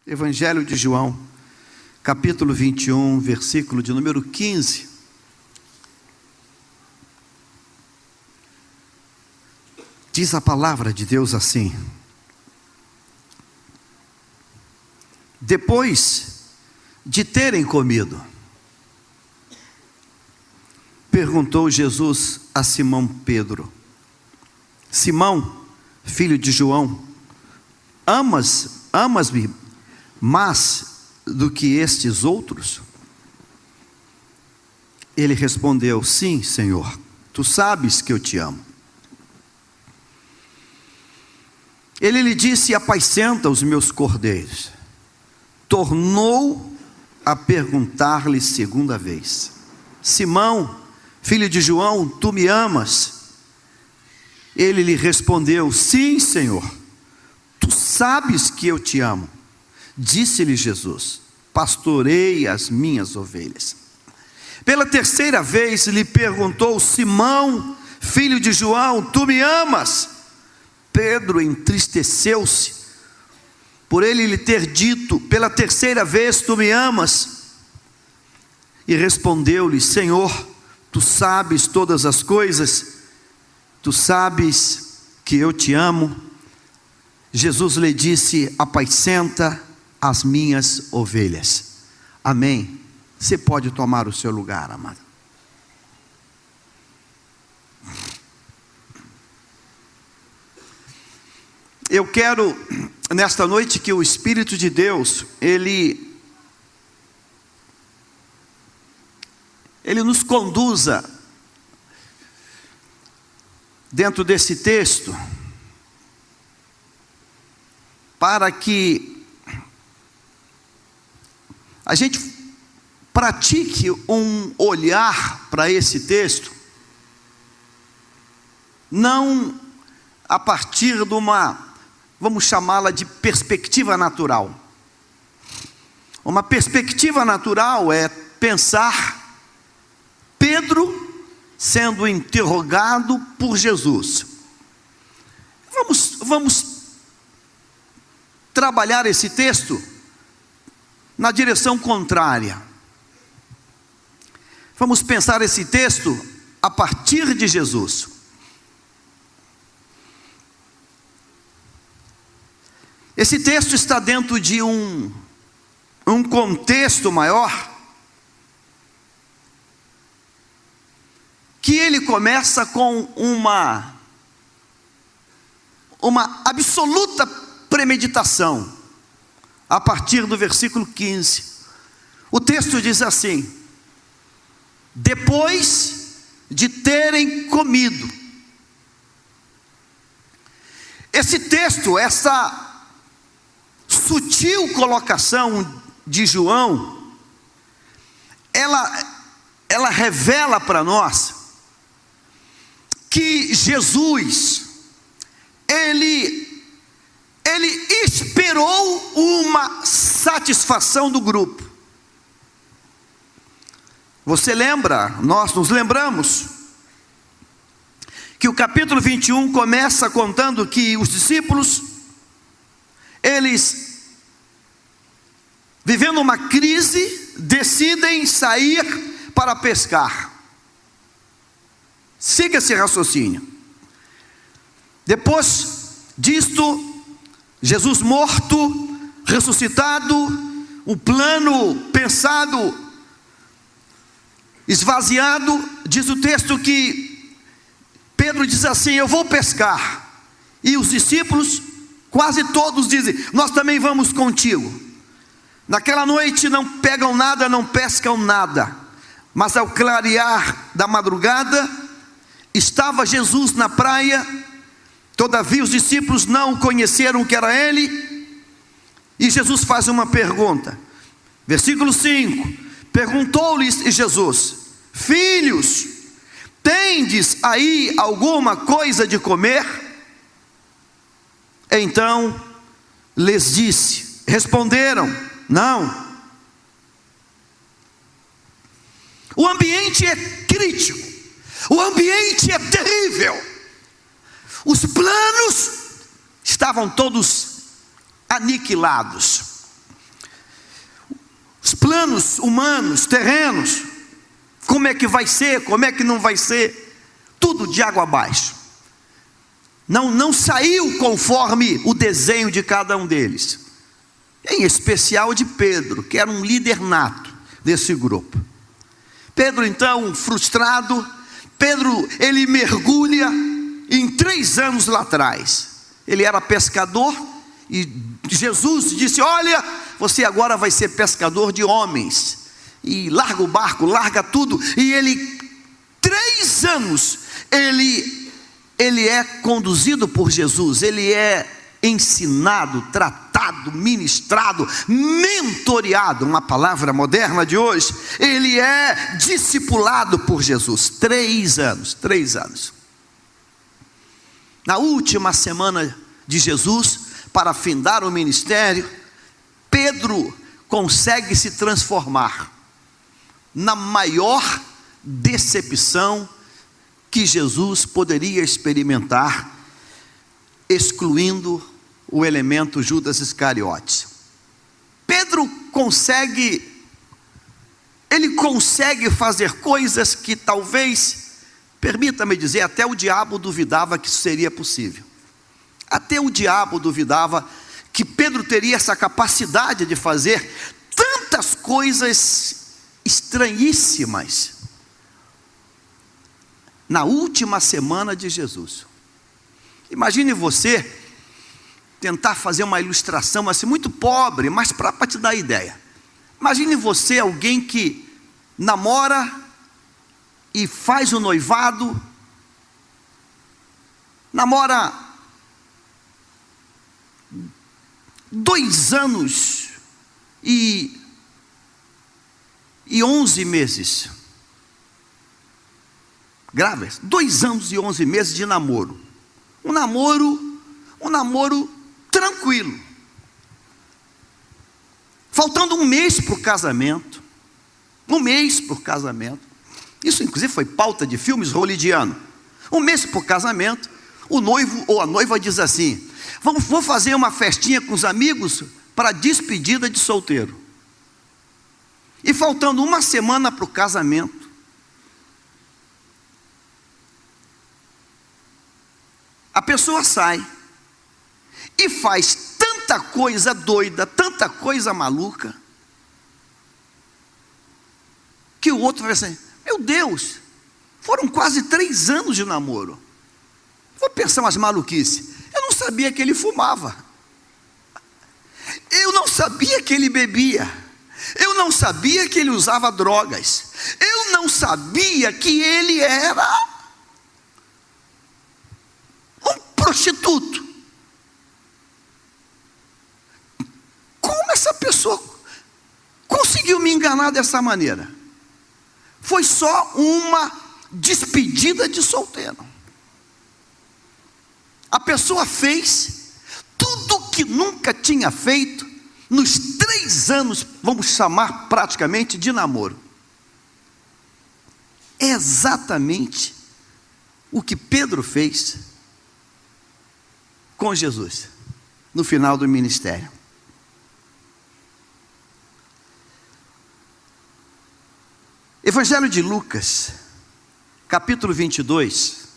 Evangelho de João, capítulo 21, versículo de número 15. Diz a palavra de Deus assim: depois de terem comido, perguntou Jesus a Simão Pedro: Simão, filho de João, amas-me mais do que estes outros? Ele respondeu: sim, Senhor, tu sabes que eu te amo. Ele lhe disse: apacenta os meus cordeiros. Tornou a perguntar-lhe segunda vez: Simão, filho de João, tu me amas? Ele lhe respondeu: sim, Senhor, tu sabes que eu te amo. Disse-lhe Jesus: pastorei as minhas ovelhas. Pela terceira vez lhe perguntou: Simão, filho de João, tu me amas? Pedro entristeceu-se por ele lhe ter dito pela terceira vez: tu me amas? E respondeu-lhe: Senhor, tu sabes todas as coisas, tu sabes que eu te amo. Jesus lhe disse: apacenta as minhas ovelhas. Amém. Você pode tomar o seu lugar, amado. Eu quero, nesta noite, que o Espírito de Deus, Ele nos conduza dentro desse texto, para que a gente pratique um olhar para esse texto, não a partir de uma, vamos chamá-la de perspectiva natural. Uma perspectiva natural é pensar Pedro sendo interrogado por Jesus. Vamos trabalhar esse texto na direção contrária. Vamos pensar esse texto a partir de Jesus. Esse texto está dentro de um contexto maior, que ele começa com uma absoluta premeditação, a partir do versículo 15. O texto diz assim: depois de terem comido. Esse texto, essa sutil colocação de João, ela revela para nós que Jesus, ele esperou uma satisfação do grupo. Você lembra, nós nos lembramos, que o capítulo 21 começa contando que os discípulos, eles, vivendo uma crise, decidem sair para pescar. Siga esse raciocínio. Depois disto, Jesus morto, ressuscitado, o plano pensado, esvaziado, diz o texto que Pedro diz assim: eu vou pescar. E os discípulos, quase todos, dizem: nós também vamos contigo. Naquela noite não pegam nada, não pescam nada, mas ao clarear da madrugada, estava Jesus na praia. Todavia os discípulos não conheceram que era ele, e Jesus faz uma pergunta, versículo 5, perguntou-lhes Jesus: filhos, tendes aí alguma coisa de comer? Então lhes disse, responderam: não. O ambiente é crítico, o ambiente é terrível. Os planos estavam todos aniquilados. os planos humanos, terrenos, como é que vai ser, como é que não vai ser, tudo de água abaixo. Não saiu conforme o desenho de cada um deles, em especial de Pedro, que era um líder nato desse grupo. Pedro então, frustrado, ele mergulha em 3 anos lá atrás. Ele era pescador e Jesus disse: olha, você agora vai ser pescador de homens, e larga o barco, larga tudo. E ele, 3 anos, ele é conduzido por Jesus, ele é ensinado, tratado, ministrado, mentoreado, uma palavra moderna de hoje. Ele é discipulado por Jesus. 3 anos. Na última semana de Jesus, para findar o ministério, Pedro consegue se transformar na maior decepção que Jesus poderia experimentar, excluindo o elemento Judas Iscariotes. Pedro consegue fazer coisas que talvez, permita-me dizer, até o diabo duvidava que isso seria possível. Até o diabo duvidava que Pedro teria essa capacidade de fazer tantas coisas estranhíssimas na última semana de Jesus. Imagine você tentar fazer uma ilustração assim, muito pobre, mas para te dar ideia. Imagine você, alguém que namora e faz o noivado, namora 2 anos e 11 meses, grávidas, 2 anos e 11 meses de namoro, um namoro tranquilo, faltando 1 mês para o casamento, isso inclusive foi pauta de filmes hollywoodianos. 1 mês para o casamento, o noivo ou a noiva diz assim: vou fazer uma festinha com os amigos para despedida de solteiro. E faltando 1 semana para o casamento, a pessoa sai e faz tanta coisa doida, tanta coisa maluca, que o outro vai assim: meu Deus, foram quase 3 anos de namoro. Vou pensar umas maluquices. Eu não sabia que ele fumava, eu não sabia que ele bebia, eu não sabia que ele usava drogas, eu não sabia que ele era um prostituto. Como essa pessoa conseguiu me enganar dessa maneira? Foi só uma despedida de solteiro. A pessoa fez tudo que nunca tinha feito nos 3 anos, vamos chamar praticamente de namoro. É exatamente o que Pedro fez com Jesus no final do ministério. Evangelho de Lucas, capítulo 22,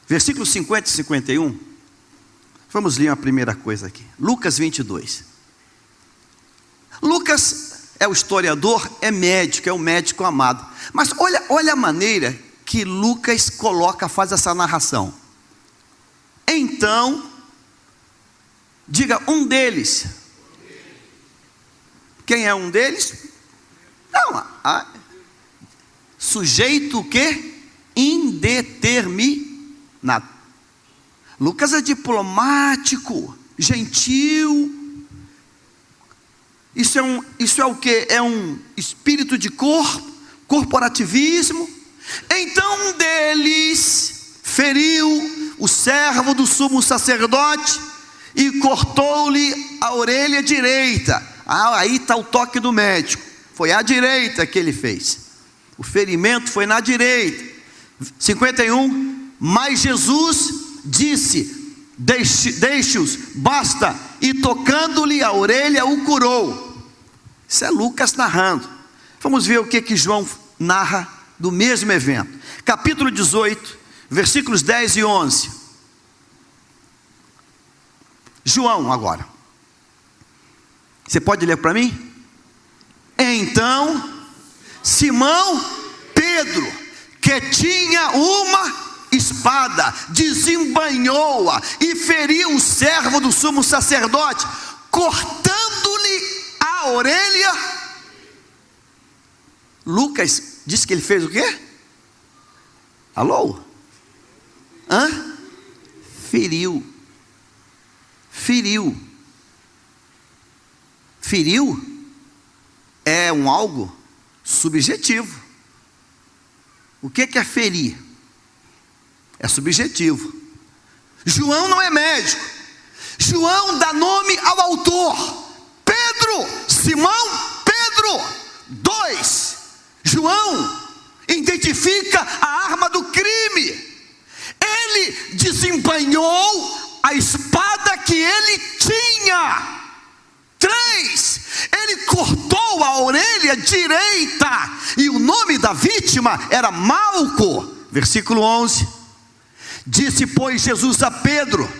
versículos 50 e 51. Vamos ler uma primeira coisa aqui. Lucas 22. Lucas é o historiador, é médico, é o médico amado. Mas olha a maneira que Lucas faz essa narração. Então, diga um deles. Quem é um deles? Não, sujeito o quê? Indeterminado. Lucas é diplomático, gentil. Isso é o quê? É um espírito de corporativismo. Então um deles feriu o servo do sumo sacerdote e cortou-lhe a orelha direita. Aí está o toque do médico. Foi à direita que ele fez. O ferimento foi na direita. 51. Mas Jesus disse: deixe-os, basta. E tocando-lhe a orelha, o curou. Isso é Lucas narrando. Vamos ver o que João narra do mesmo evento. Capítulo 18, versículos 10 e 11. João agora. Você pode ler para mim? Então, Simão Pedro, que tinha uma espada, desembainhou-a e feriu o servo do sumo sacerdote, cortando-lhe a orelha. Lucas disse que ele fez o quê? Alô? Feriu. É algo subjetivo. O que é ferir? É subjetivo. João não é médico. João dá nome ao autor. Pedro, Simão Pedro. 2. João identifica a arma do crime. Ele desembainhou a espada que ele tinha. 3. Ele cortou a orelha direita. E o nome da vítima era Malco. Versículo 11. Disse, pois, Jesus a Pedro: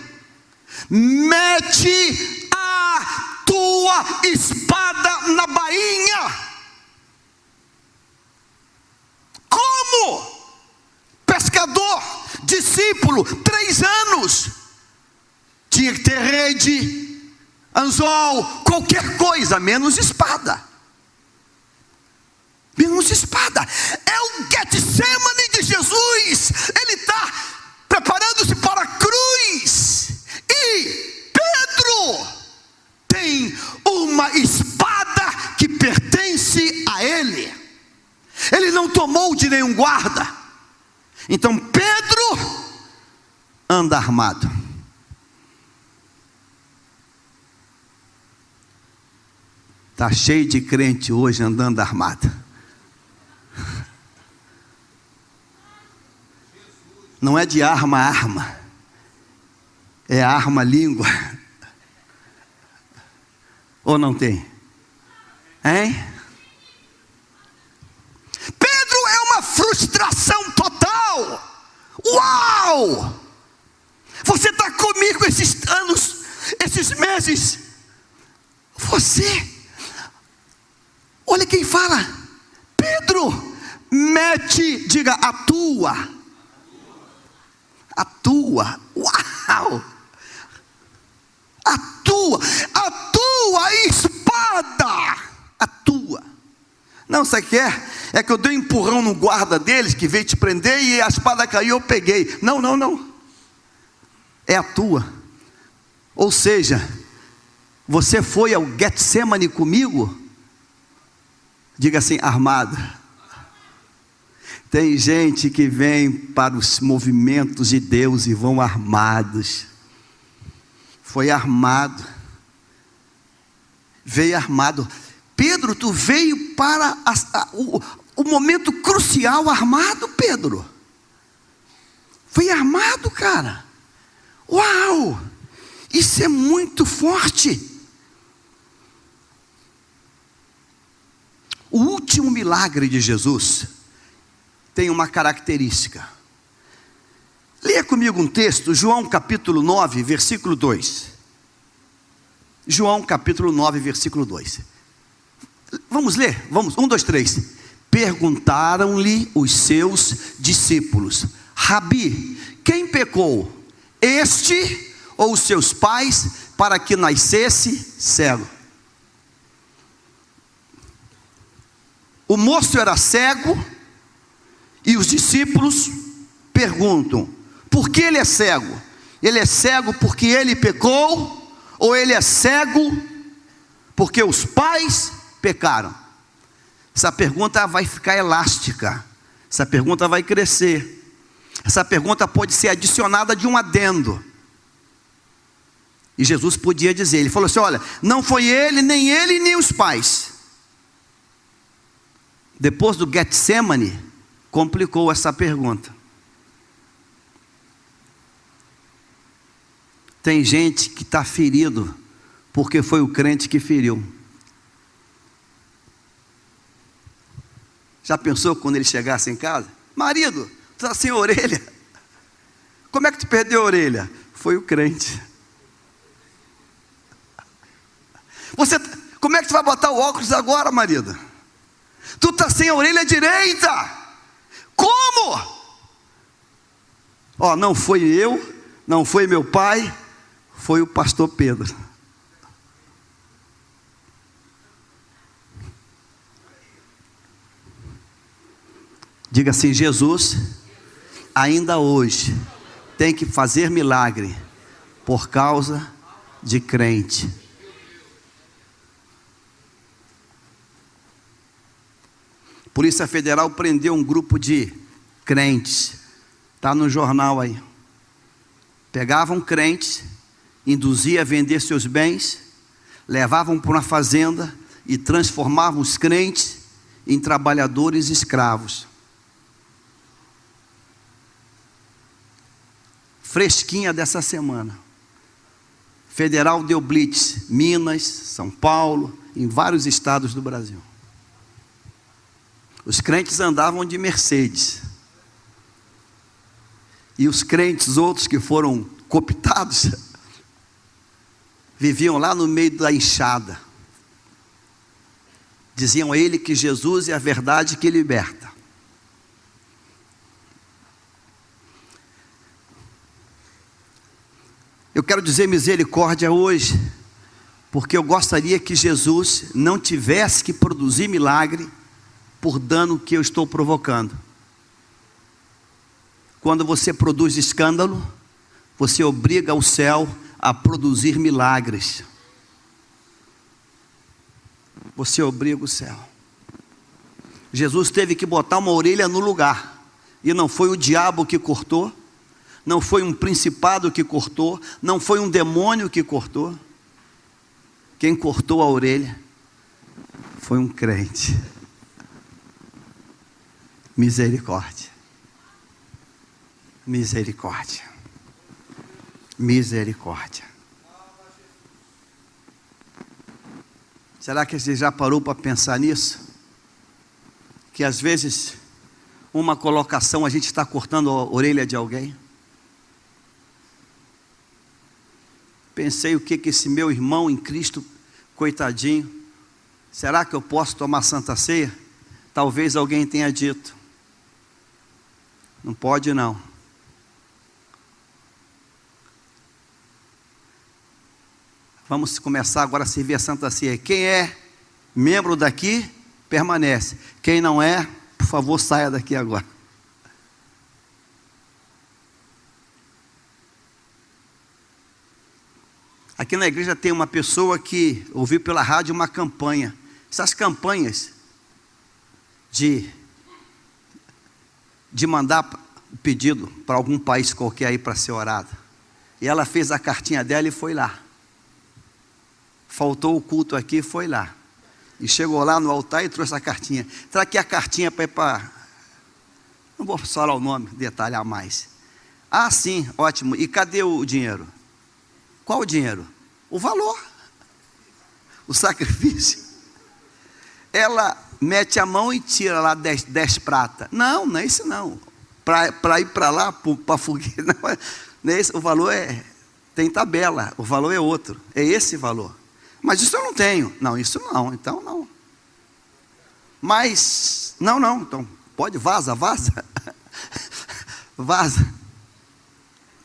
mete a tua espada na bainha. Como? Pescador, discípulo, 3 anos. Tinha que ter rede, anzol, qualquer coisa, menos espada. Menos espada. É o Getsemane de Jesus. Ele está preparando-se para a cruz. E Pedro tem uma espada que pertence a ele. Ele não tomou de nenhum guarda. Então Pedro anda armado. Está cheio de crente hoje andando armado. Não é de arma a arma. É arma língua. Ou não tem? Hein? Pedro é uma frustração total. Uau! Você está comigo esses anos, esses meses. Olha quem fala. Pedro, mete, diga, a tua. Uau! A tua espada. A tua. Não, você quer? É que eu dei um empurrão no guarda deles, que veio te prender, e a espada caiu, eu peguei. Não. É a tua. Ou seja, você foi ao Getsemane comigo? Diga assim, armado. Tem gente que vem para os movimentos de Deus e vão armados. Foi armado. Veio armado. Pedro, tu veio para o momento crucial armado, Pedro. Foi armado, cara. Uau! Isso é muito forte. O último milagre de Jesus tem uma característica. Leia comigo um texto, João capítulo 9, versículo 2. João capítulo 9, versículo 2. Vamos ler? Vamos, 1, 2, 3. Perguntaram-lhe os seus discípulos: Rabi, quem pecou? Este ou os seus pais, para que nascesse cego? O moço era cego, e os discípulos perguntam: por que ele é cego? Ele é cego porque ele pecou? Ou ele é cego porque os pais pecaram? Essa pergunta vai ficar elástica. Essa pergunta vai crescer. Essa pergunta pode ser adicionada de um adendo. E Jesus podia dizer, ele falou assim: olha, não foi ele, nem os pais. Depois do Getsemane, complicou essa pergunta. Tem gente que está ferido porque foi o crente que feriu. Já pensou quando ele chegasse em casa? Marido, tu está sem orelha. Como é que tu perdeu a orelha? Foi o crente. Como é que tu vai botar o óculos agora, marido? Tu está sem a orelha direita. Como? Não foi eu, não foi meu pai, foi o pastor Pedro. Diga assim: Jesus, ainda hoje, tem que fazer milagre, por causa de crente. Polícia Federal prendeu um grupo de crentes, está no jornal aí. Pegavam crentes, induzia a vender seus bens, levavam para uma fazenda e transformavam os crentes em trabalhadores escravos. Fresquinha dessa semana. Federal deu blitz, Minas, São Paulo, em vários estados do Brasil. Os crentes andavam de Mercedes. E os crentes outros que foram cooptados, viviam lá no meio da enxada. Diziam a ele que Jesus é a verdade que liberta. Eu quero dizer misericórdia hoje, porque eu gostaria que Jesus não tivesse que produzir milagre por dano que eu estou provocando. Quando você produz escândalo, você obriga o céu a produzir milagres. Você obriga o céu. Jesus teve que botar uma orelha no lugar, e não foi o diabo que cortou, não foi um principado que cortou, não foi um demônio que cortou. Quem cortou a orelha foi um crente. Misericórdia. Misericórdia. Misericórdia. Será que você já parou para pensar nisso? Que às vezes, uma colocação, a gente está cortando a orelha de alguém. Pensei o que esse meu irmão em Cristo, coitadinho, será que eu posso tomar Santa Ceia? Talvez alguém tenha dito. Não pode não. Vamos começar agora a servir a Santa Ceia. Quem é membro daqui, permanece. Quem não é, por favor, saia daqui agora. Aqui na igreja tem uma pessoa que ouviu pela rádio uma campanha. Essas campanhas de mandar pedido para algum país qualquer aí para ser orado. E ela fez a cartinha dela e foi lá. Faltou o culto aqui, foi lá. E chegou lá no altar e trouxe a cartinha. Traz aqui a cartinha para ir para... Não vou falar o nome, detalhar mais. Ah, sim, ótimo. E cadê o dinheiro? Qual o dinheiro? O valor. O sacrifício. Ela mete a mão e tira lá 10 prata. Não é isso não. Para ir para lá, para a fogueira, não é esse. O valor tem tabela, o valor é outro. É esse valor. Mas isso eu não tenho. Não, isso não, então não. Mas, não, então pode, vaza. Vaza.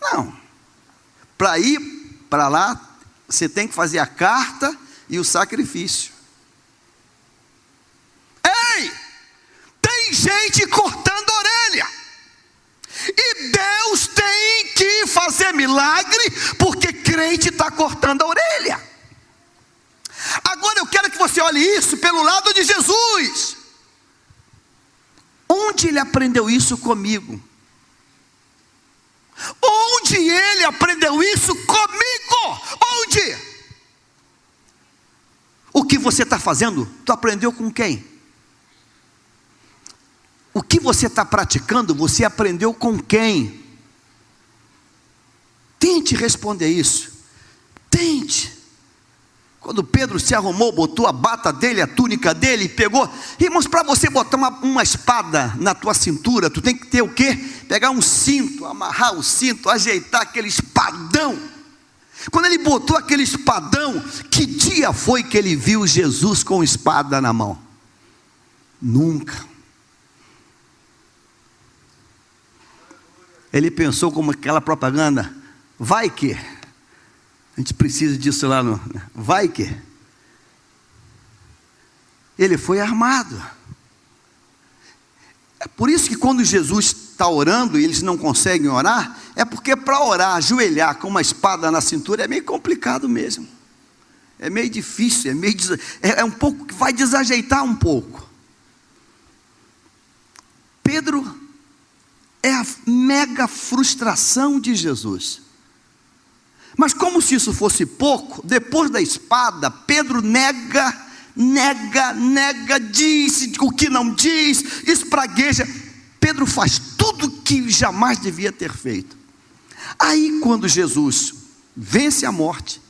Não. Para ir para lá, você tem que fazer a carta e o sacrifício. Ei! Tem gente cortando a orelha. E Deus tem que fazer milagre, porque crente está cortando a orelha. Agora eu quero que você olhe isso pelo lado de Jesus. Onde ele aprendeu isso comigo? Onde ele aprendeu isso comigo? Onde? O que você está fazendo? Tu aprendeu com quem? O que você está praticando? Você aprendeu com quem? Tente responder isso. Tente. Quando Pedro se arrumou, botou a bata dele, a túnica dele, e pegou. Irmãos, para você botar uma espada na tua cintura, tu tem que ter o quê? Pegar um cinto, amarrar o cinto, ajeitar aquele espadão. Quando ele botou aquele espadão, que dia foi que ele viu Jesus com espada na mão? Nunca. Ele pensou como aquela propaganda, vai que, a gente precisa disso lá no, vai que. Ele foi armado. É por isso que quando Jesus está orando e eles não conseguem orar, é porque para orar, ajoelhar com uma espada na cintura é meio complicado mesmo. É meio difícil, é um pouco, vai desajeitar um pouco. Pedro é a mega frustração de Jesus. Mas como se isso fosse pouco, depois da espada, Pedro nega, diz o que não diz, espragueja. Pedro faz tudo que jamais devia ter feito. Aí quando Jesus vence a morte,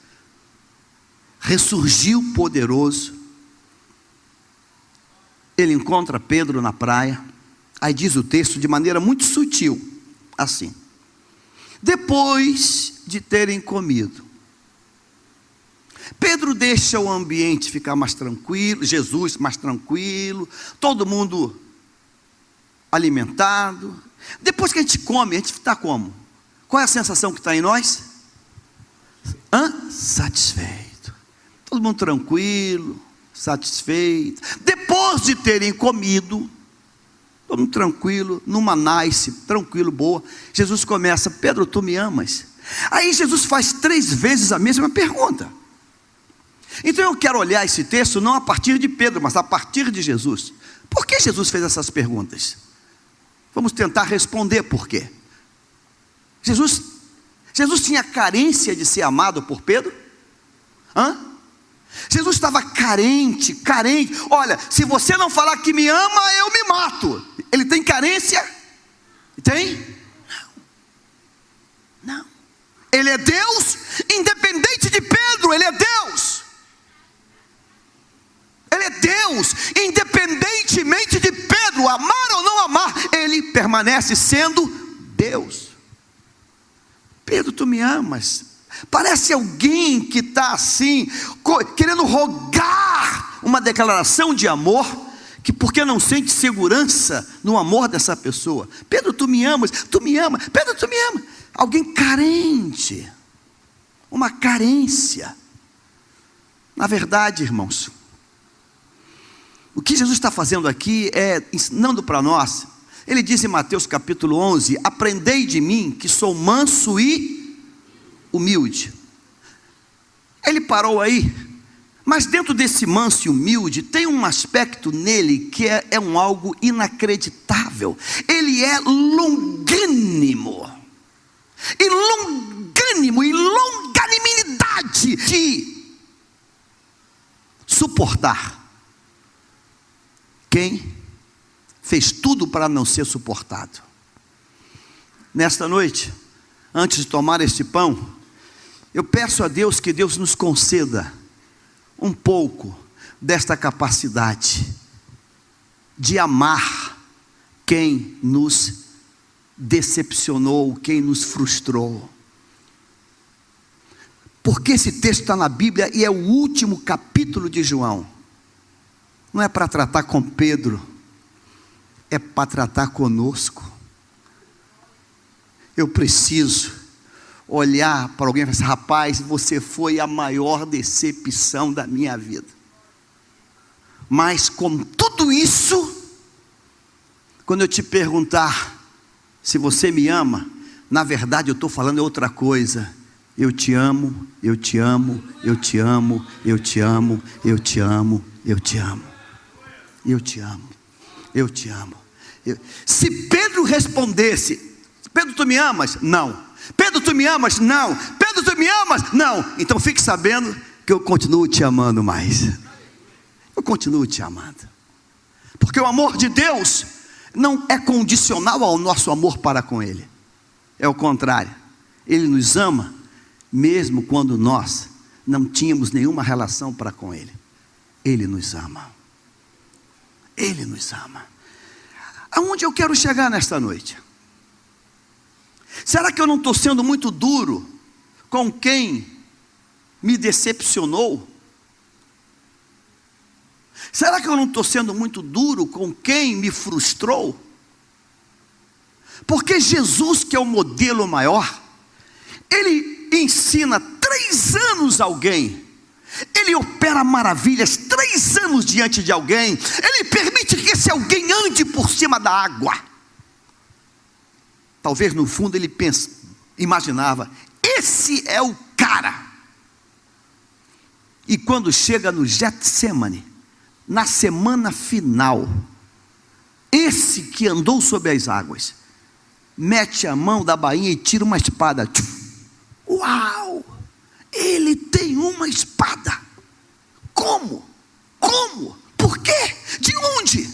ressurgiu poderoso, ele encontra Pedro na praia. Aí diz o texto de maneira muito sutil, assim: depois de terem comido, Pedro deixa o ambiente ficar mais tranquilo, Jesus mais tranquilo, todo mundo alimentado. Depois que a gente come, a gente está como? Qual é a sensação que está em nós? Satisfeito. Todo mundo tranquilo, satisfeito. Depois de terem comido, todo mundo tranquilo, numa nice, tranquilo, boa, Jesus começa: Pedro, tu me amas? Aí Jesus faz 3 vezes a mesma pergunta. Então eu quero olhar esse texto não a partir de Pedro, mas a partir de Jesus. Por que Jesus fez essas perguntas? Vamos tentar responder por quê. Jesus tinha carência de ser amado por Pedro? Jesus estava carente. Olha, se você não falar que me ama, eu me mato. Ele tem carência? Tem? Não. Ele é Deus, independente de Pedro, ele é Deus. Ele é Deus, independentemente de Pedro amar ou não amar, ele permanece sendo Deus. Pedro, tu me amas? Parece alguém que está assim, querendo rogar uma declaração de amor, que porque não sente segurança no amor dessa pessoa. Pedro, tu me amas? Tu me ama? Pedro, tu me ama? Alguém carente, uma carência. Na verdade, irmãos, o que Jesus está fazendo aqui é ensinando para nós. Ele diz em Mateus capítulo 11: aprendei de mim que sou manso e humilde. Ele parou aí, mas dentro desse manso e humilde tem um aspecto nele que é algo inacreditável. Ele é longânimo, e longanimidade de suportar quem fez tudo para não ser suportado. Nesta noite, antes de tomar este pão, eu peço a Deus que Deus nos conceda um pouco desta capacidade de amar quem nos decepcionou, quem nos frustrou. Porque esse texto está na Bíblia e é o último capítulo de João. Não é para tratar com Pedro, é para tratar conosco. Eu preciso olhar para alguém e falar assim: rapaz, você foi a maior decepção da minha vida. Mas com tudo isso, quando eu te perguntar se você me ama, na verdade eu estou falando outra coisa. Eu te amo, eu te amo, eu te amo, eu te amo, eu te amo, eu te amo. Eu te amo, eu te amo. Se Pedro respondesse: Pedro, tu me amas? Não. Pedro, tu me amas? Não. Pedro, tu me amas? Não. Então fique sabendo que eu continuo te amando mais. Eu continuo te amando. Porque o amor de Deus não é condicional ao nosso amor para com Ele. É o contrário. Ele nos ama mesmo quando nós não tínhamos nenhuma relação para com Ele. Ele nos ama. Ele nos ama. Aonde eu quero chegar nesta noite? Será que eu não estou sendo muito duro com quem me decepcionou? Será que eu não estou sendo muito duro com quem me frustrou? Porque Jesus, que é o modelo maior, Ele ensina 3 anos alguém, Ele opera maravilhas 3 anos diante de alguém, Ele permite que esse alguém ande por cima da água. Talvez no fundo ele imaginava, esse é o cara. E quando chega no Getsemane, na semana final, esse que andou sobre as águas, mete a mão da bainha e tira uma espada. Uau! Ele tem uma espada. Como? Como? Por quê? De onde?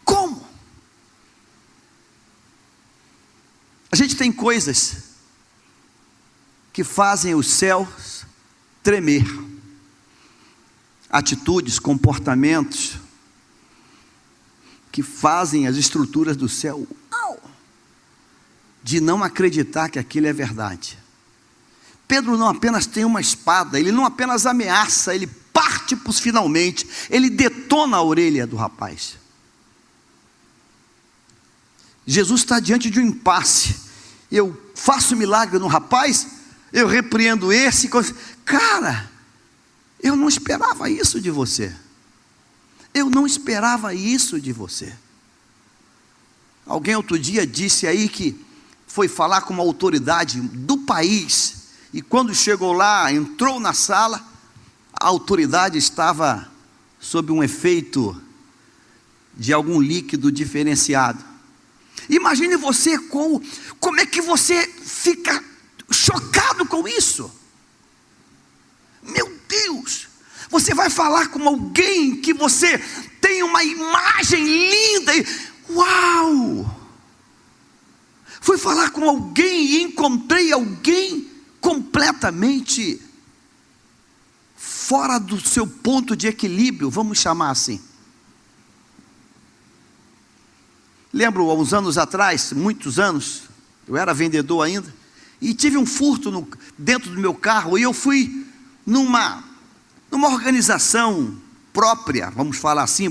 Como? A gente tem coisas que fazem os céus tremer. Atitudes, comportamentos que fazem as estruturas do céu de não acreditar que aquilo é verdade. Pedro não apenas tem uma espada, ele não apenas ameaça, ele parte para os finalmente, ele detona a orelha do rapaz. Jesus está diante de um impasse. Eu faço milagre no rapaz, eu repreendo esse. Cara, eu não esperava isso de você. Eu não esperava isso de você. Alguém outro dia disse aí que foi falar com uma autoridade do país, e quando chegou lá, entrou na sala, a autoridade estava sob um efeito de algum líquido diferenciado. Imagine você como é que você fica chocado com isso. Meu Deus, você vai falar com alguém que você tem uma imagem linda e uau! Fui falar com alguém e encontrei alguém completamente fora do seu ponto de equilíbrio, vamos chamar assim. Lembro, há uns anos atrás, muitos anos, eu era vendedor ainda, e tive um furto dentro do meu carro, e eu fui numa organização própria, vamos falar assim,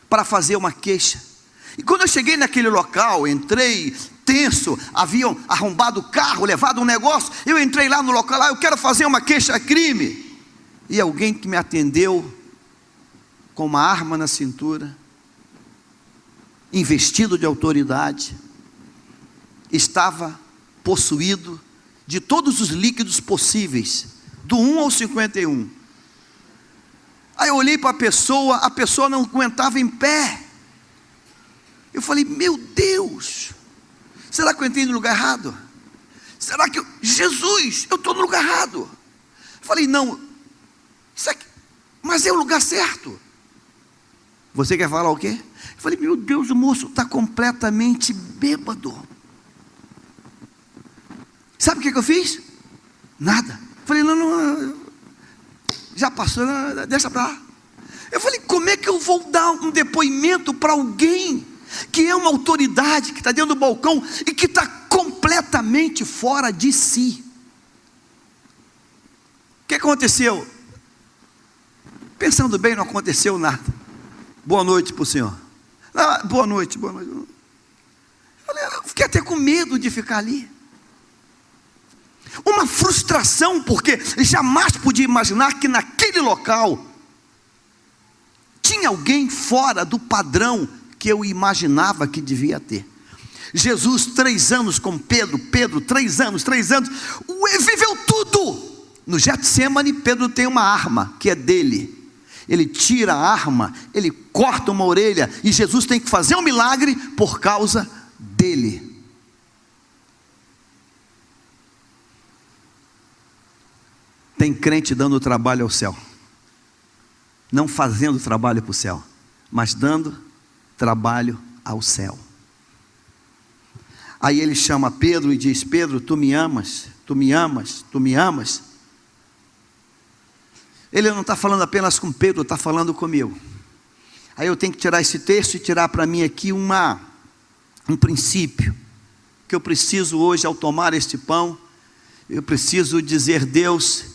para fazer uma queixa. E quando eu cheguei naquele local, entrei tenso, haviam arrombado o carro, levado um negócio, eu entrei lá no local, eu quero fazer uma queixa-crime, e alguém que me atendeu, com uma arma na cintura, investido de autoridade, estava possuído de todos os líquidos possíveis, do 1 ao 51. Aí eu olhei para a pessoa não aguentava em pé. Eu falei, meu Deus, será que eu entrei no lugar errado? Será que Jesus, eu estou no lugar errado? Eu falei, não, isso aqui, mas é o lugar certo. Você quer falar o quê? Eu falei, meu Deus, o moço está completamente bêbado. Sabe o que eu fiz? Nada. Eu falei, não, já passou, não, deixa para lá. Eu falei, como é que eu vou dar um depoimento para alguém que é uma autoridade, que está dentro do balcão e que está completamente fora de si? O que aconteceu? Pensando bem, não aconteceu nada. Boa noite para o senhor. Boa noite, boa noite. Eu fiquei até com medo de ficar ali. Uma frustração, porque jamais podia imaginar que naquele local tinha alguém fora do padrão que eu imaginava que devia ter. Jesus, 3 anos com Pedro, 3 anos, viveu tudo. No Getsemane, Pedro tem uma arma, que é dele. Ele tira a arma, ele corta uma orelha, e Jesus tem que fazer um milagre por causa dele. Tem crente dando trabalho ao céu, não fazendo trabalho para o céu, mas dando trabalho ao céu. Aí ele chama Pedro e diz, Pedro, tu me amas? tu me amas, tu me amas. Ele não está falando apenas com Pedro, está falando comigo. Aí eu tenho que tirar esse texto e tirar para mim aqui um princípio, que eu preciso hoje, ao tomar este pão, eu preciso dizer: Deus,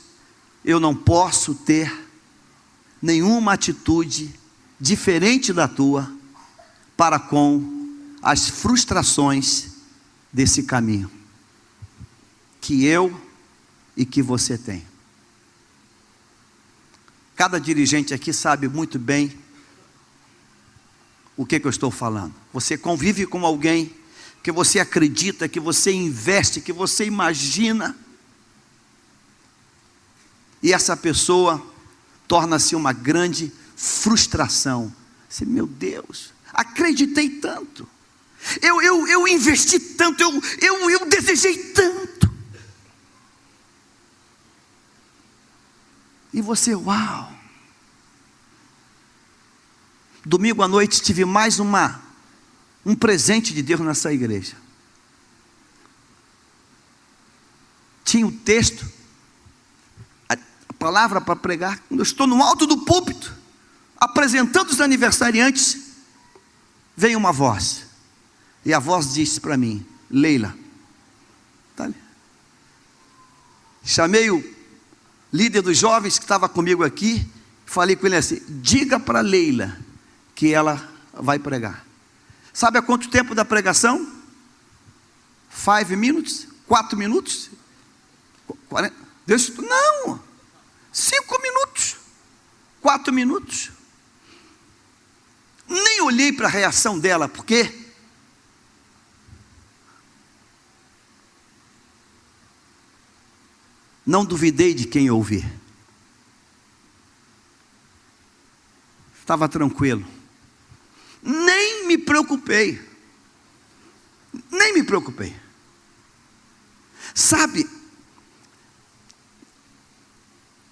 eu não posso ter nenhuma atitude diferente da tua para com as frustrações desse caminho que eu e que você tem. Cada dirigente aqui sabe muito bem o que eu estou falando. Você convive com alguém que você acredita, que você investe, que você imagina, e essa pessoa torna-se uma grande frustração. Você, meu Deus, acreditei tanto, eu investi tanto, eu desejei tanto, e você, uau. Domingo à noite tive mais um presente de Deus nessa igreja. Tinha um texto, a palavra para pregar. Quando eu estou no alto do púlpito, apresentando os aniversariantes, vem uma voz, e a voz disse para mim: Leila, tá ali. Chamei o líder dos jovens que estava comigo aqui, falei com ele assim: diga para Leila que ela vai pregar. Sabe há quanto tempo da pregação? 5 minutos? 4 minutos? 40? Deus, não, 5 minutos, 4 minutos. Nem olhei para a reação dela, porque não duvidei de quem ouvir. Estava tranquilo. Nem me preocupei. Nem me preocupei. Sabe,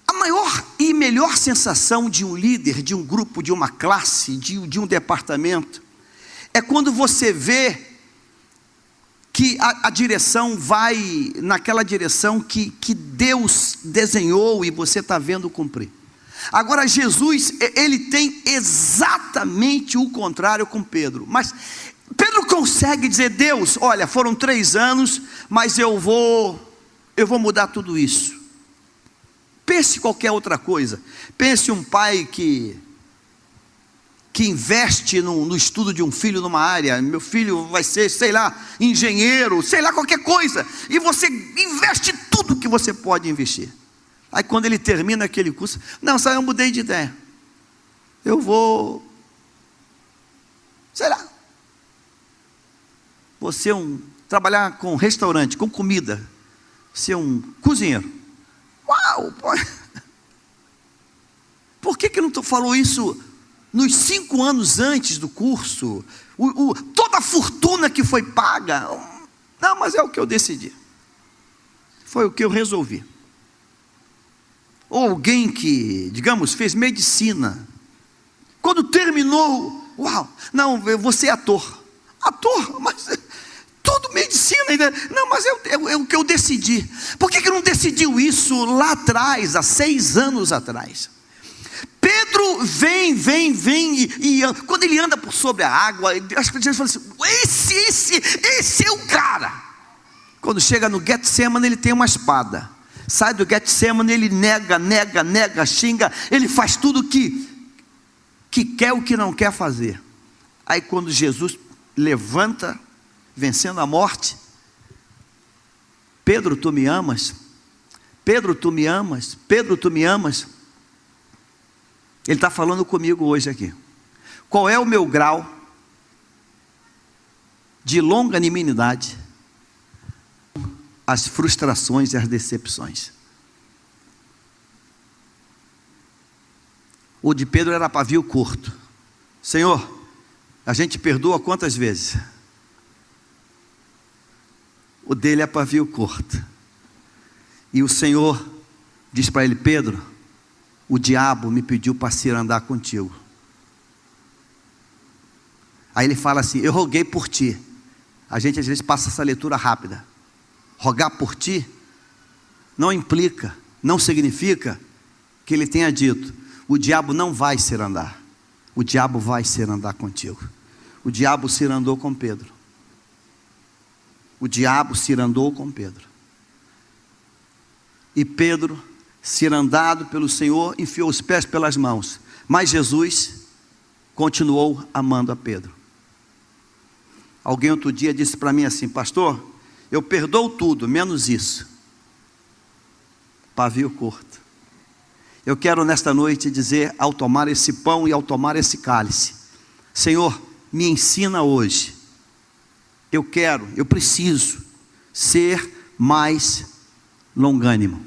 a maior e melhor sensação de um líder, de um grupo, de uma classe, de um departamento, é quando você vê que a direção vai naquela direção que Deus desenhou e você está vendo cumprir. Agora Jesus, ele tem exatamente o contrário com Pedro. Mas Pedro consegue dizer: Deus, olha, foram 3 anos, mas eu vou mudar tudo isso. Pense qualquer outra coisa. Pense um pai que investe no estudo de um filho numa área. Meu filho vai ser, sei lá, engenheiro, sei lá, qualquer coisa. E você investe tudo que você pode investir. Aí quando ele termina aquele curso, não, só eu mudei de ideia. Eu vou, sei lá, você trabalhar com restaurante, com comida, ser um cozinheiro. Uau! Por que não falou isso nos 5 anos antes do curso? Toda a fortuna que foi paga. Não, mas é o que eu decidi. Foi o que eu resolvi. Ou alguém que, digamos, fez medicina, quando terminou, uau, não, eu vou ser ator, mas tudo medicina ainda, não, mas é o que eu decidi. Por que não decidiu isso lá atrás, há 6 anos atrás? Pedro vem, e quando ele anda por sobre a água, acho que Jesus fala assim: esse é o cara. Quando chega no Getsemane, ele tem uma espada. Sai do Getsemane, ele nega, xinga, ele faz tudo que quer, o que não quer fazer. Aí quando Jesus levanta, vencendo a morte: Pedro, tu me amas? Pedro, tu me amas? Pedro, tu me amas? Ele está falando comigo hoje aqui. Qual é o meu grau de longanimidade? As frustrações e as decepções. O de Pedro era pavio curto. Senhor, a gente perdoa quantas vezes? O dele é pavio curto. E o Senhor diz para ele: Pedro, o diabo me pediu para se andar contigo. Aí ele fala assim: eu roguei por ti. A gente às vezes passa essa leitura rápida. Rogar por ti não implica, não significa que ele tenha dito: o diabo não vai ser andar. O diabo vai ser andar contigo. O diabo se andou com Pedro. O diabo se andou com Pedro. E Pedro, ser andado pelo Senhor, enfiou os pés pelas mãos. Mas Jesus continuou amando a Pedro. Alguém outro dia disse para mim assim: pastor, eu perdoo tudo, menos isso. Pavio curto. Eu quero nesta noite dizer, ao tomar esse pão e ao tomar esse cálice: Senhor, me ensina hoje. Eu preciso ser mais longânimo.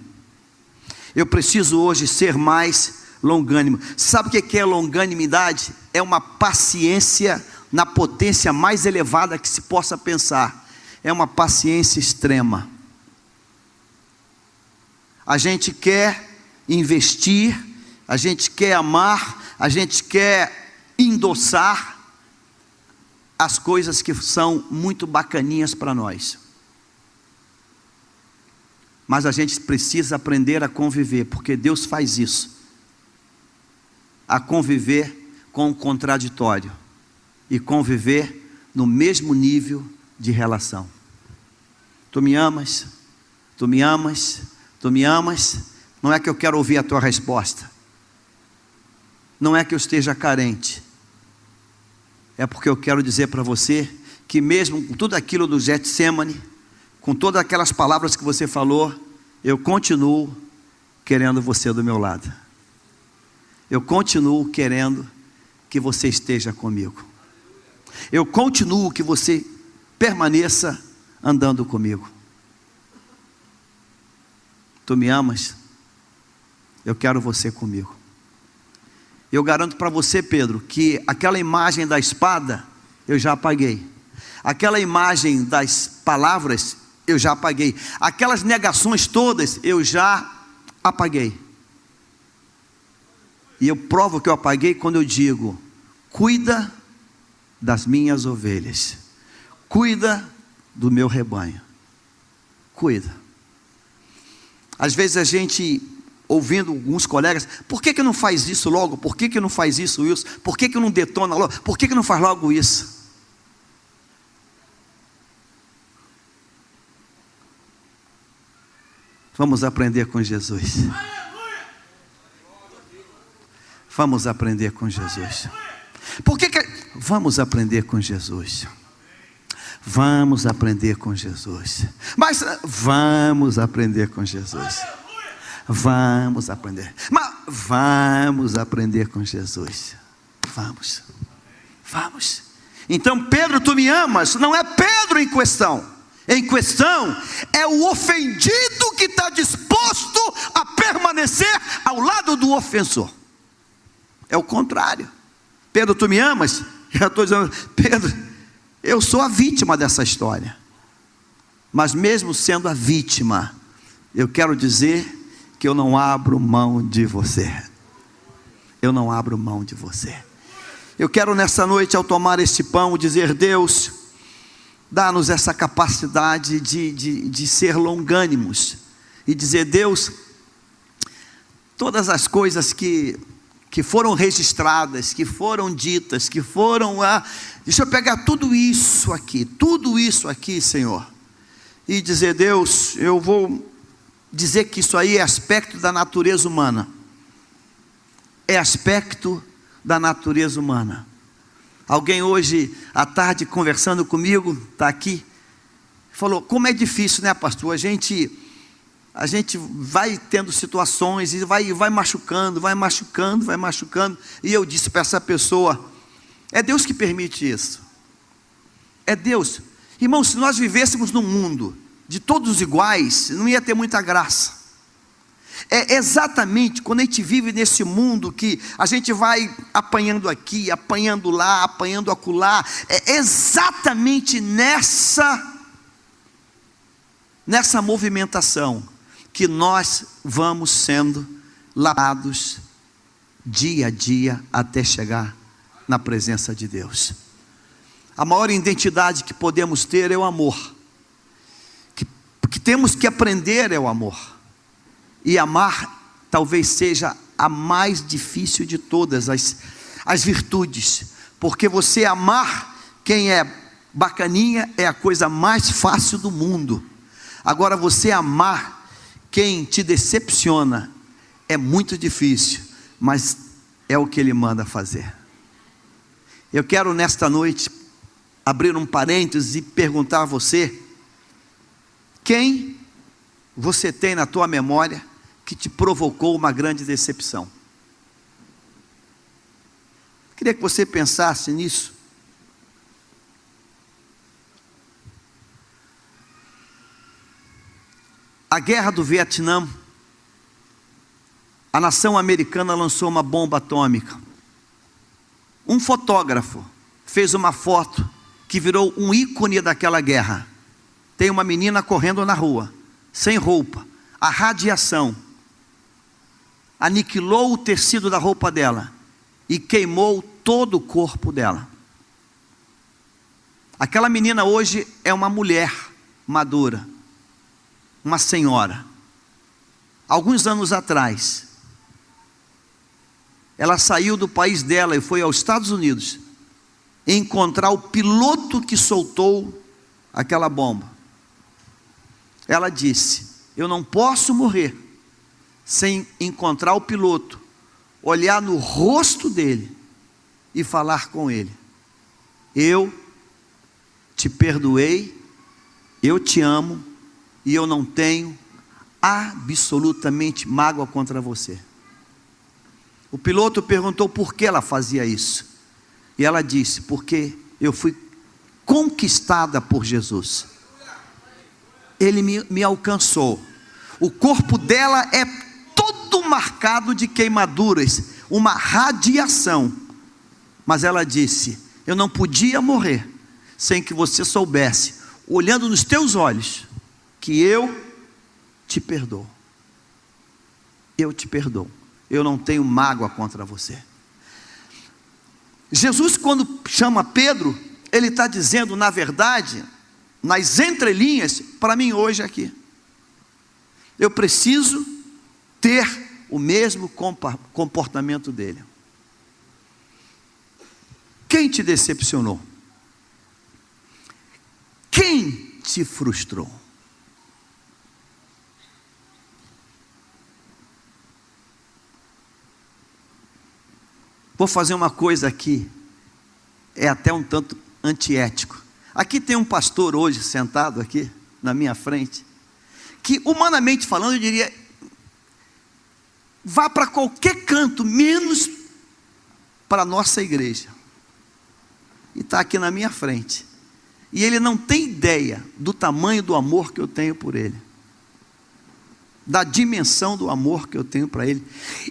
Eu preciso hoje ser mais longânimo. Sabe o que é longanimidade? É uma paciência na potência mais elevada que se possa pensar. É uma paciência extrema. A gente quer investir, a gente quer amar, a gente quer endossar as coisas que são muito bacaninhas para nós. Mas a gente precisa aprender a conviver, porque Deus faz isso. A conviver com o contraditório e conviver no mesmo nível de relação. Tu me amas? Tu me amas? Tu me amas? Não é que eu quero ouvir a tua resposta. Não é que eu esteja carente. É porque eu quero dizer para você que mesmo com tudo aquilo do Getsemane, com todas aquelas palavras que você falou, eu continuo querendo você do meu lado. Eu continuo querendo que você esteja comigo. Eu continuo que você permaneça andando comigo. Tu me amas? Eu quero você comigo. Eu garanto para você, Pedro, que aquela imagem da espada, eu já apaguei. Aquela imagem das palavras, eu já apaguei. Aquelas negações todas, eu já apaguei. E eu provo que eu apaguei quando eu digo: cuida das minhas ovelhas. Cuida do meu rebanho. Cuida. Às vezes a gente, ouvindo alguns colegas: por que não faz isso logo? Por que não faz isso, Wilson? Por que não detona logo? Por que não faz logo isso? Vamos aprender com Jesus. Vamos aprender com Jesus. Vamos aprender com Jesus. Vamos aprender com Jesus. Mas vamos aprender com Jesus. Vamos aprender. Mas vamos aprender com Jesus. Vamos. Então, Pedro, tu me amas? Não é Pedro em questão. Em questão é o ofendido que está disposto a permanecer ao lado do ofensor. É o contrário. Pedro, tu me amas? Eu estou dizendo: Pedro, eu sou a vítima dessa história. Mas mesmo sendo a vítima, eu quero dizer que eu não abro mão de você. Eu não abro mão de você. Eu quero nessa noite, ao tomar este pão, dizer: Deus, dá-nos essa capacidade de ser longânimos. E dizer: Deus, todas as coisas que foram registradas, que foram ditas, que foram deixa eu pegar tudo isso aqui, Senhor, e dizer: Deus, eu vou dizer que isso aí é aspecto da natureza humana. É aspecto da natureza humana. Alguém hoje à tarde conversando comigo, está aqui, falou: como é difícil, né, pastor? A gente vai tendo situações e vai machucando. E eu disse para essa pessoa: é Deus que permite isso. É Deus. Irmão, se nós vivêssemos num mundo de todos iguais, não ia ter muita graça. É exatamente quando a gente vive nesse mundo que a gente vai apanhando aqui, apanhando lá, apanhando acolá. É exatamente nessa movimentação que nós vamos sendo lavados dia a dia até chegar na presença de Deus. A maior identidade que podemos ter é o amor. Que temos que aprender é o amor. E amar talvez seja a mais difícil de todas as virtudes, porque você amar quem é bacaninha é a coisa mais fácil do mundo. Agora você amar quem te decepciona é muito difícil, mas é o que Ele manda fazer. Eu quero nesta noite abrir um parênteses e perguntar a você: quem você tem na tua memória que te provocou uma grande decepção? Queria que você pensasse nisso. A guerra do Vietnã, a nação americana lançou uma bomba atômica. Um fotógrafo fez uma foto que virou um ícone daquela guerra. Tem uma menina correndo na rua, sem roupa. A radiação aniquilou o tecido da roupa dela e queimou todo o corpo dela. Aquela menina hoje é uma mulher madura, uma senhora. Alguns anos atrás, ela saiu do país dela e foi aos Estados Unidos encontrar o piloto que soltou aquela bomba. Ela disse: eu não posso morrer sem encontrar o piloto, olhar no rosto dele e falar com ele: eu te perdoei, eu te amo e eu não tenho absolutamente mágoa contra você. O piloto perguntou por que ela fazia isso, e ela disse: porque eu fui conquistada por Jesus. Ele me alcançou. O corpo dela é todo marcado de queimaduras, uma radiação, mas ela disse: eu não podia morrer sem que você soubesse, olhando nos teus olhos, que eu te perdoo. Eu te perdoo. Eu não tenho mágoa contra você. Jesus, quando chama Pedro, Ele está dizendo, na verdade, nas entrelinhas, para mim hoje aqui: eu preciso ter o mesmo comportamento dele. Quem te decepcionou? Quem te frustrou? Vou fazer uma coisa aqui, é até um tanto antiético. Aqui tem um pastor hoje sentado aqui na minha frente, que humanamente falando eu diria: vá para qualquer canto, menos para a nossa igreja. E está aqui na minha frente, e ele não tem ideia do tamanho do amor que eu tenho por ele, da dimensão do amor que eu tenho para ele,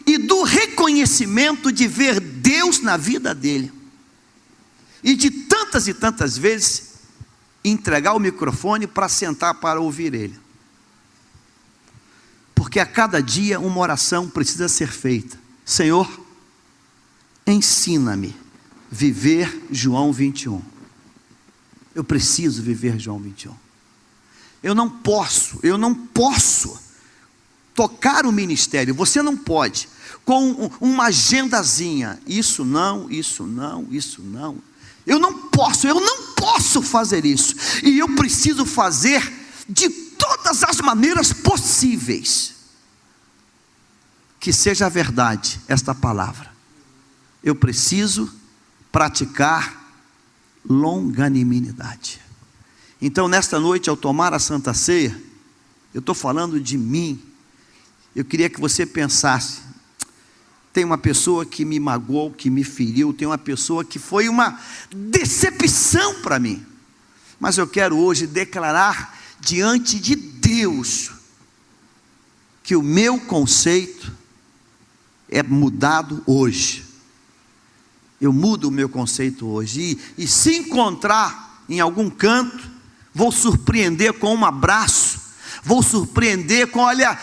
e do reconhecimento de ver Deus na vida dele, e de tantas e tantas vezes entregar o microfone para sentar para ouvir ele, porque a cada dia uma oração precisa ser feita: Senhor, ensina-me viver João 21. Eu preciso viver João 21. Eu não posso tocar o ministério. Você não pode, com uma agendazinha: isso não, isso não, isso não. Eu não posso fazer isso. E eu preciso fazer de todas as maneiras possíveis que seja verdade esta palavra. Eu preciso praticar longanimidade. Então, nesta noite, ao tomar a Santa Ceia, eu estou falando de mim. Eu queria que você pensasse: tem uma pessoa que me magoou, que me feriu, tem uma pessoa que foi uma decepção para mim, mas eu quero hoje declarar diante de Deus que o meu conceito é mudado hoje. Eu mudo o meu conceito hoje, e se encontrar em algum canto, vou surpreender com um abraço, vou surpreender com: olha,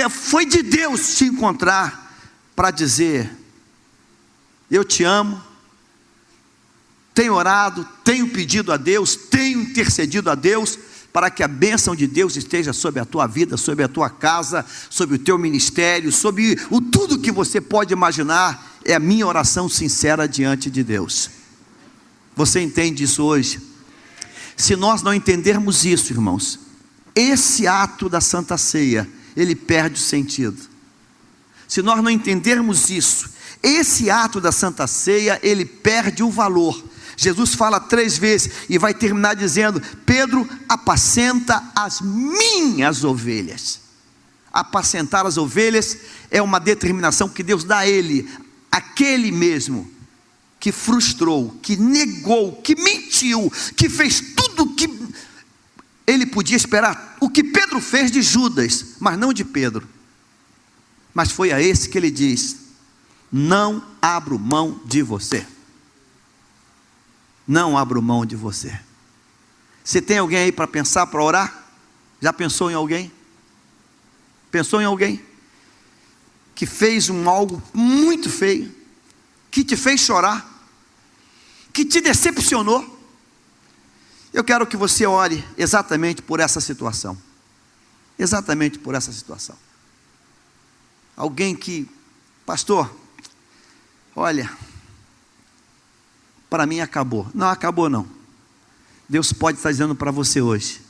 foi de Deus te encontrar, para dizer: eu te amo, tenho orado, tenho pedido a Deus, tenho intercedido a Deus para que a bênção de Deus esteja sobre a tua vida, sobre a tua casa, sobre o teu ministério, sobre tudo que você pode imaginar. É a minha oração sincera diante de Deus. Você entende isso hoje? Se nós não entendermos isso, irmãos, esse ato da Santa Ceia, ele perde o sentido. Se nós não entendermos isso, esse ato da Santa Ceia, ele perde o valor. Jesus fala 3 vezes e vai terminar dizendo: Pedro, apacenta as minhas ovelhas. Apacentar as ovelhas é uma determinação que Deus dá a ele, aquele mesmo que frustrou, que negou, que mentiu, que fez tudo o que ele podia esperar, o que Pedro fez de Judas, mas não de Pedro. Mas foi a esse que ele diz: não abro mão de você. Não abro mão de você. Você tem alguém aí para pensar, para orar? Já pensou em alguém? Pensou em alguém que fez algo muito feio, que te fez chorar, que te decepcionou? Eu quero que você ore exatamente por essa situação. Exatamente por essa situação. Alguém que, pastor, olha, para mim acabou. Não acabou não. Deus pode estar dizendo para você hoje: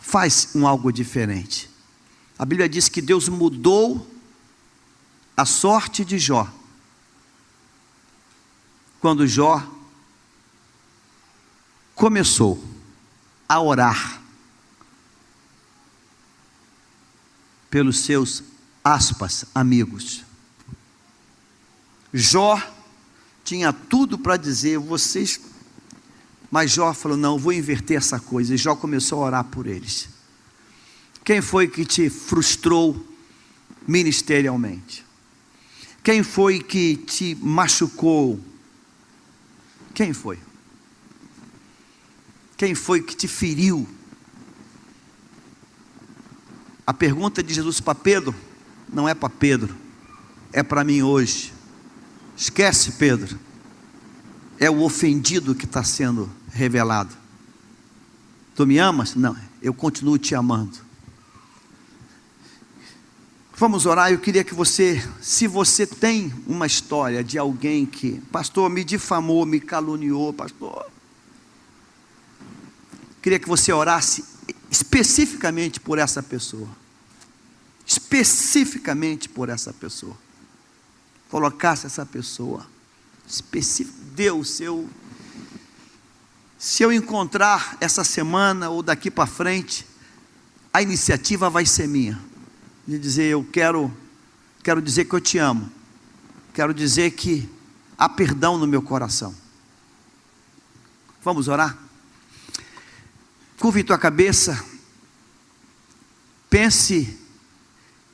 faz algo diferente. A Bíblia diz que Deus mudou a sorte de Jó, quando Jó começou a orar pelos seus, aspas, amigos. Jó tinha tudo para dizer, vocês, mas Jó falou: não, vou inverter essa coisa. E Jó começou a orar por eles. Quem foi que te frustrou ministerialmente? Quem foi que te machucou? Quem foi? Quem foi que te feriu? A pergunta de Jesus para Pedro não é para Pedro, é para mim hoje. Esquece, Pedro, é o ofendido que está sendo revelado. Tu me amas? Não, eu continuo te amando. Vamos orar. Eu queria que você, se você tem uma história de alguém que, pastor, me difamou, me caluniou, pastor, queria que você orasse especificamente por essa pessoa. Especificamente por essa pessoa. Colocasse essa pessoa. Deus, se eu encontrar essa semana ou daqui para frente, a iniciativa vai ser minha. De dizer: eu quero dizer que eu te amo. Quero dizer que há perdão no meu coração. Vamos orar? Curve tua cabeça. Pense.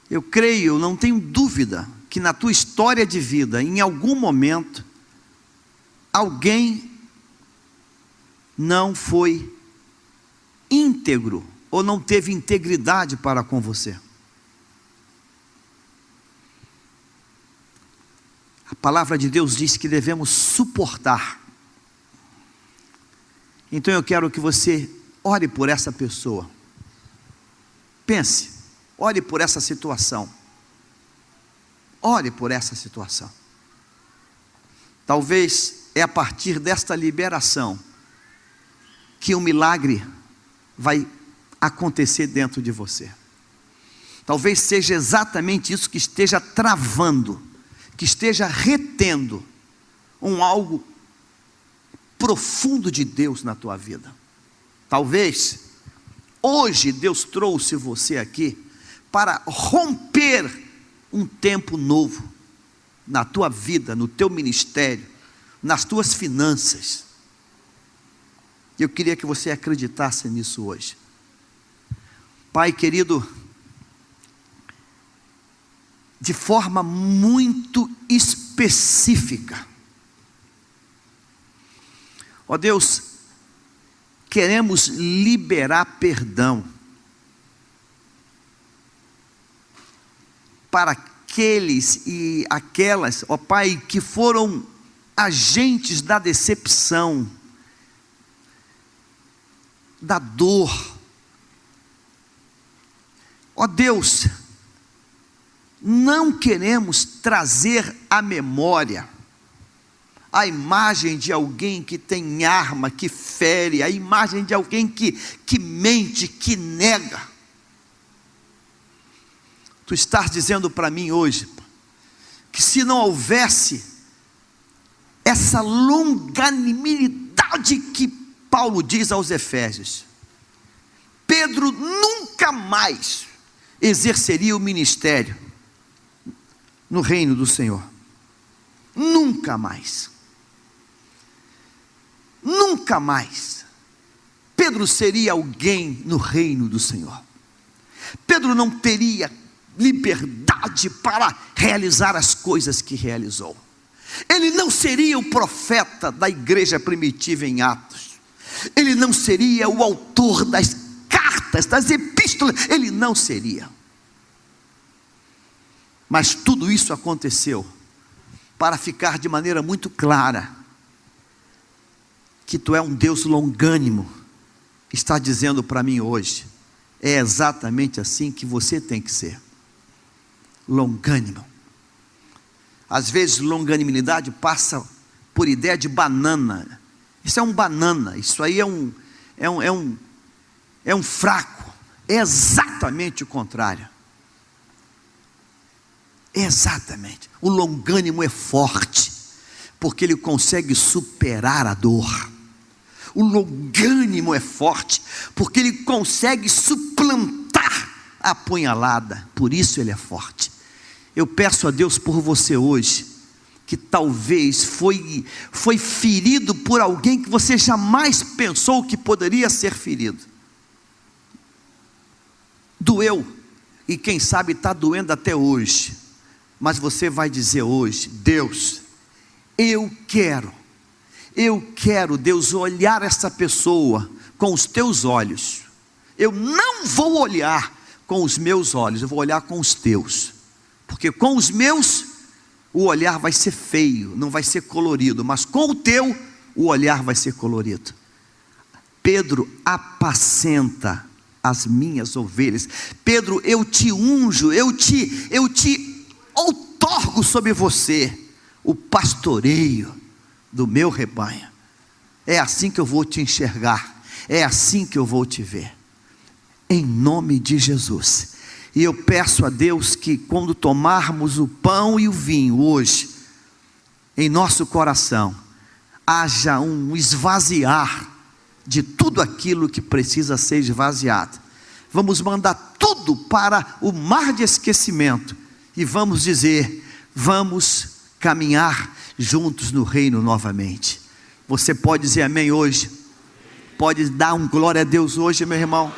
Eu creio, não tenho dúvida, que na tua história de vida, em algum momento, alguém não foi íntegro, ou não teve integridade para com você. A palavra de Deus diz que devemos suportar. Então eu quero que você ore por essa pessoa. Pense, ore por essa situação. Ore por essa situação. Talvez é a partir desta liberação que um milagre vai acontecer dentro de você. Talvez seja exatamente isso que esteja travando, que esteja retendo algo profundo de Deus na tua vida. Talvez hoje Deus trouxe você aqui para romper um tempo novo na tua vida, no teu ministério, nas tuas finanças. Eu queria que você acreditasse nisso hoje. Pai querido, de forma muito específica, ó Deus, queremos liberar perdão para aqueles e aquelas, ó Pai, que foram agentes da decepção, da dor. Ó Deus, não queremos trazer à memória a imagem de alguém que tem arma, que fere, a imagem de alguém que mente, que nega. Tu estás dizendo para mim hoje, que se não houvesse essa longanimidade que Paulo diz aos Efésios, Pedro nunca mais exerceria o ministério no reino do Senhor. Nunca mais. Nunca mais Pedro seria alguém no reino do Senhor. Pedro não teria liberdade para realizar as coisas que realizou. Ele não seria o profeta da igreja primitiva em Atos. Ele não seria o autor das cartas, das epístolas. Ele não seria. Mas tudo isso aconteceu para ficar de maneira muito clara que tu é um Deus longânimo. Está dizendo para mim hoje, é exatamente assim que você tem que ser. Longânimo. Às vezes longanimidade passa por ideia de banana. Isso é um banana, isso aí é um fraco. É exatamente o contrário. Exatamente. O longânimo é forte, porque ele consegue superar a dor. O longânimo é forte, porque ele consegue suplantar a apunhalada. Por isso ele é forte. Eu peço a Deus por você hoje, que talvez foi ferido por alguém que você jamais pensou que poderia ser ferido. Doeu, e quem sabe está doendo até hoje. Mas você vai dizer hoje: Deus, eu quero, Deus, olhar essa pessoa com os teus olhos. Eu não vou olhar com os meus olhos, eu vou olhar com os teus. Porque com os meus, o olhar vai ser feio, não vai ser colorido. Mas com o teu, o olhar vai ser colorido. Pedro, apacenta as minhas ovelhas. Pedro, eu te unjo, eu te outorgo sobre você o pastoreio do meu rebanho. É assim que eu vou te enxergar, é assim que eu vou te ver, em nome de Jesus. E eu peço a Deus que quando tomarmos o pão e o vinho hoje, em nosso coração, haja um esvaziar de tudo aquilo que precisa ser esvaziado. Vamos mandar tudo para o mar de esquecimento e vamos dizer: vamos caminhar juntos no reino novamente. Você pode dizer amém hoje? Pode dar um glória a Deus hoje, meu irmão?